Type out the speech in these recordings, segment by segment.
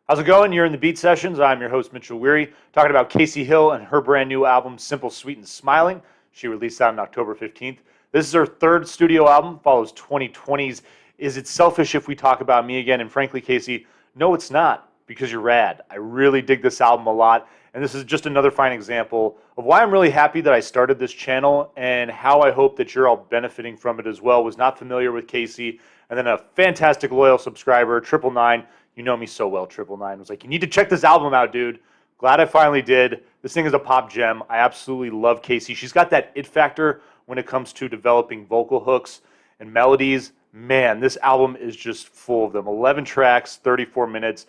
How's it going? You're in the Beat Sessions. I'm your host, Mitchell Weary, talking about Kacy Hill and her brand new album, Simple, Sweet, and Smiling. She released that on October 15th. This is her third studio album, follows 2020's Is It Selfish If We Talk About Me Again? And frankly, Kacy, no, it's not, because you're rad. I really dig this album a lot, and this is just another fine example of why I'm really happy that I started this channel and how I hope that you're all benefiting from it as well. Was not familiar with Kacy, and then a fantastic loyal subscriber, 999. You know me so well, 999. Was like, you need to check this album out, dude. Glad I finally did. This thing is a pop gem. I absolutely love Kacy. She's got that it factor when it comes to developing vocal hooks and melodies. Man, this album is just full of them. 11 tracks, 34 minutes.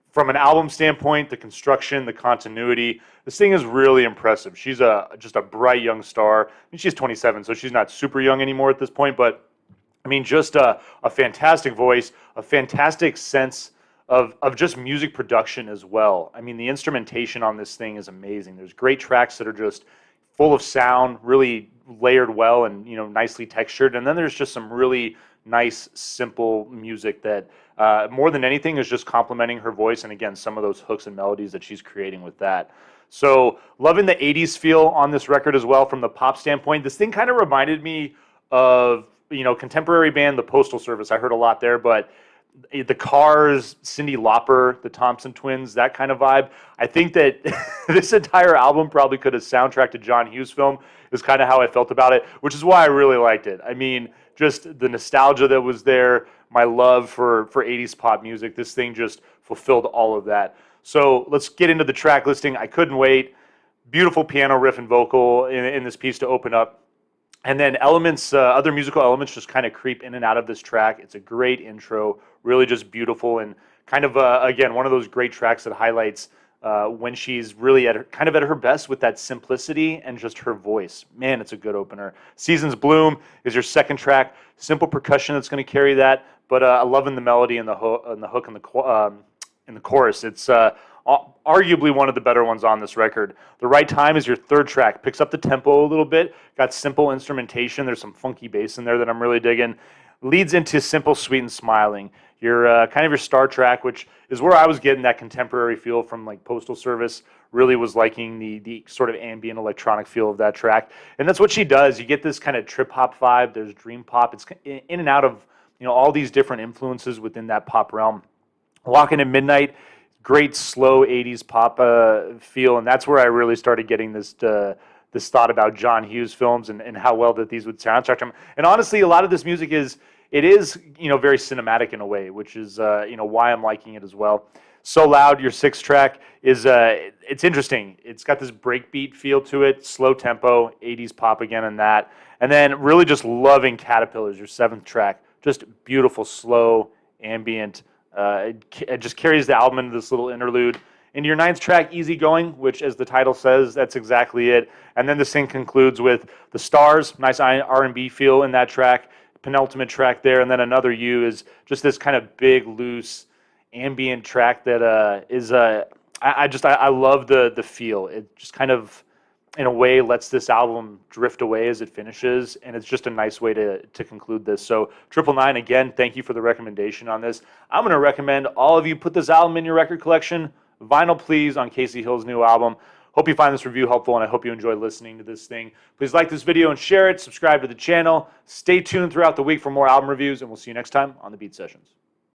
From an album standpoint, the construction, the continuity, this thing is really impressive. She's just a bright young star. I mean, she's 27, so she's not super young anymore at this point, but I mean, just a fantastic voice, a fantastic sense of just music production as well. I mean, the instrumentation on this thing is amazing. There's great tracks that are just full of sound, really layered well and, you know, nicely textured. And then there's just some really nice, simple music that more than anything is just complementing her voice. And again, some of those hooks and melodies that she's creating with that. So loving the 80s feel on this record as well from the pop standpoint. This thing kind of reminded me of, you know, contemporary band, The Postal Service. I heard a lot there, but the Cars, Cyndi Lauper, the Thompson Twins, that kind of vibe. I think that this entire album probably could have soundtracked a John Hughes film, is kind of how I felt about it, which is why I really liked it. I mean, just the nostalgia that was there, my love for 80s pop music, this thing just fulfilled all of that. So let's get into the track listing. I couldn't wait. Beautiful piano riff and vocal in this piece to open up. And then elements, other musical elements just kind of creep in and out of this track. It's a great intro, really just beautiful and kind of, again, one of those great tracks that highlights when she's really at her best with that simplicity and just her voice. Man, it's a good opener. Seasons Bloom is your second track. Simple percussion that's going to carry that, but I'm loving the melody and the hook and the chorus. It's arguably one of the better ones on this record. The Right Time is your third track. Picks up the tempo a little bit. Got simple instrumentation. There's some funky bass in there that I'm really digging. Leads into Simple, Sweet, and Smiling. Your kind of your star track, which is where I was getting that contemporary feel from like Postal Service. Really was liking the sort of ambient electronic feel of that track. And that's what she does. You get this kind of trip hop vibe. There's dream pop. It's in and out of, you know, all these different influences within that pop realm. Walking at Midnight, great slow 80s pop feel, and that's where I really started getting this thought about John Hughes films and how well that these would soundtrack them. And honestly, a lot of this music is you know, very cinematic in a way, which is you know, why I'm liking it as well. So Loud, your sixth track, is it's interesting. It's got this breakbeat feel to it, slow tempo, 80s pop again in that, and then really just loving Caterpillars, your seventh track, just beautiful, slow, ambient. It just carries the album into this little interlude. Into your ninth track, Easy Going, which, as the title says, that's exactly it. And then this thing concludes with The Stars, nice R&B feel in that track, penultimate track there, and then Another You is just this kind of big, loose, ambient track that is I love the feel. It just kind of, in a way, lets this album drift away as it finishes, and it's just a nice way to conclude this. So 999, again, thank you for the recommendation on this. I'm going to recommend all of you put this album in your record collection. Vinyl, please, on Kacy Hill's new album. Hope you find this review helpful, and I hope you enjoy listening to this thing. Please like this video and share it. Subscribe to the channel. Stay tuned throughout the week for more album reviews, and we'll see you next time on The Beat Sessions.